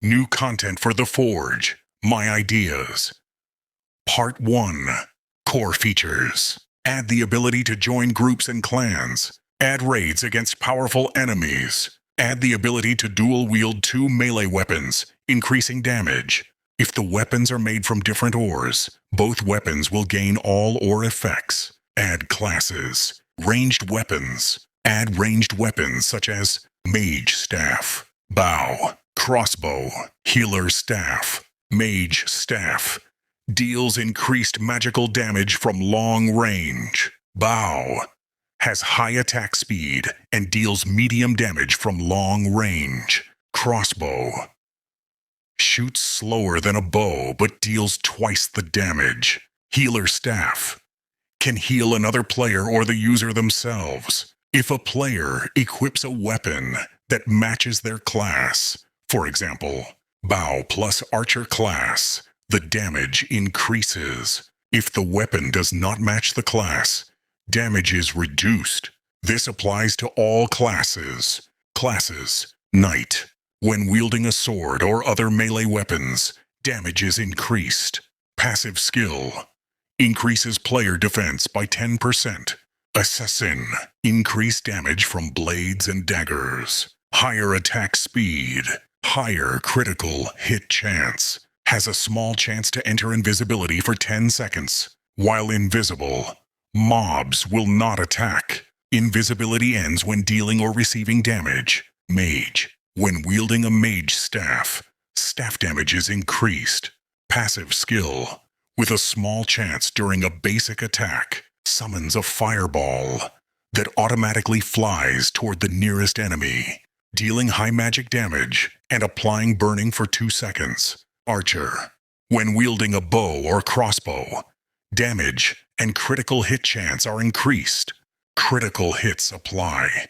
New content for The Forge. My ideas. Part 1. Core features. Add the ability to join groups and clans. Add raids against powerful enemies. Add the ability to dual-wield 2 melee weapons, increasing damage. If the weapons are made from different ores, both weapons will gain all ore effects. Add classes. Ranged weapons. Add ranged weapons such as Mage Staff, Bow, Crossbow, Healer Staff, Mage Staff. Deals increased magical damage from long range. Bow has high attack speed and deals medium damage from long range. Crossbow shoots slower than a bow but deals twice the damage. Healer Staff can heal another player or the user themselves. If a player equips a weapon that matches their class, for example, Bow plus Archer class, the damage increases. If the weapon does not match the class, damage is reduced. This applies to all classes. Classes. Knight. When wielding a sword or other melee weapons, damage is increased. Passive skill. Increases player defense by 10%. Assassin. Increased damage from blades and daggers. Higher attack speed. Higher critical hit chance. Has a small chance to enter invisibility for 10 seconds. While invisible, mobs will not attack. Invisibility ends when dealing or receiving damage. Mage. When wielding a mage staff, staff damage is increased. Passive skill. With a small chance during a basic attack, summons a fireball that automatically flies toward the nearest enemy, dealing high magic damage and applying burning for 2 seconds. Archer. When wielding a bow or crossbow, damage and critical hit chance are increased. Critical hits apply.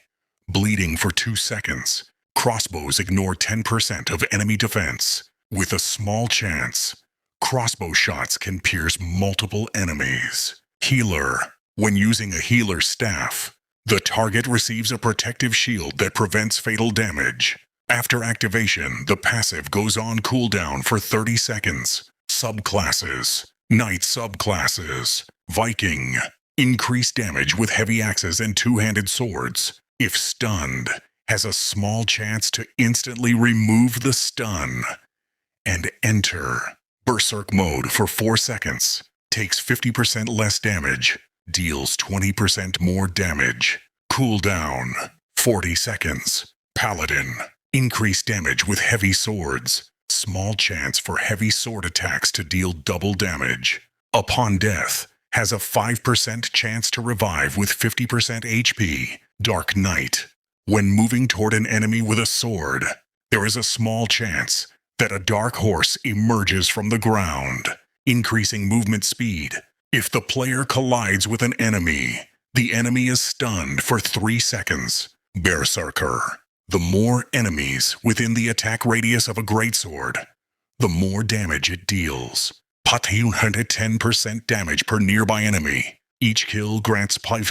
Bleeding for 2 seconds. Crossbows ignore 10% of enemy defense. With a small chance, crossbow shots can pierce multiple enemies. Healer. When using a healer staff, the target receives a protective shield that prevents fatal damage. After activation, the passive goes on cooldown for 30 seconds. Subclasses. Knight subclasses. Viking. Increased damage with heavy axes and two-handed swords. If stunned, has a small chance to instantly remove the stun and enter Berserk mode for 4 seconds. Takes 50% less damage. Deals 20% more damage. Cooldown 40 seconds. Paladin. Increased damage with heavy swords. Small chance for heavy sword attacks to deal double damage. Upon death, has a 5% chance to revive with 50% HP. Dark Knight. When moving toward an enemy with a sword, there is a small chance that a dark horse emerges from the ground, increasing movement speed. If the player collides with an enemy, the enemy is stunned for 3 seconds. Berserker. The more enemies within the attack radius of a greatsword, the more damage it deals. 110% damage per nearby enemy. Each kill grants 1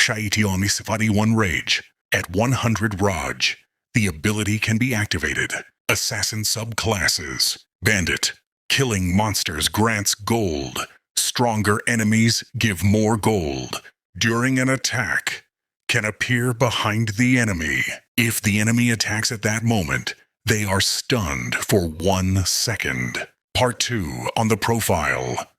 1 rage. At 100 Raj, the ability can be activated. Assassin subclasses. Bandit. Killing monsters grants gold. Stronger enemies give more gold. During an attack, can appear behind the enemy. If the enemy attacks at that moment, they are stunned for 1 second. Part 2 on the profile.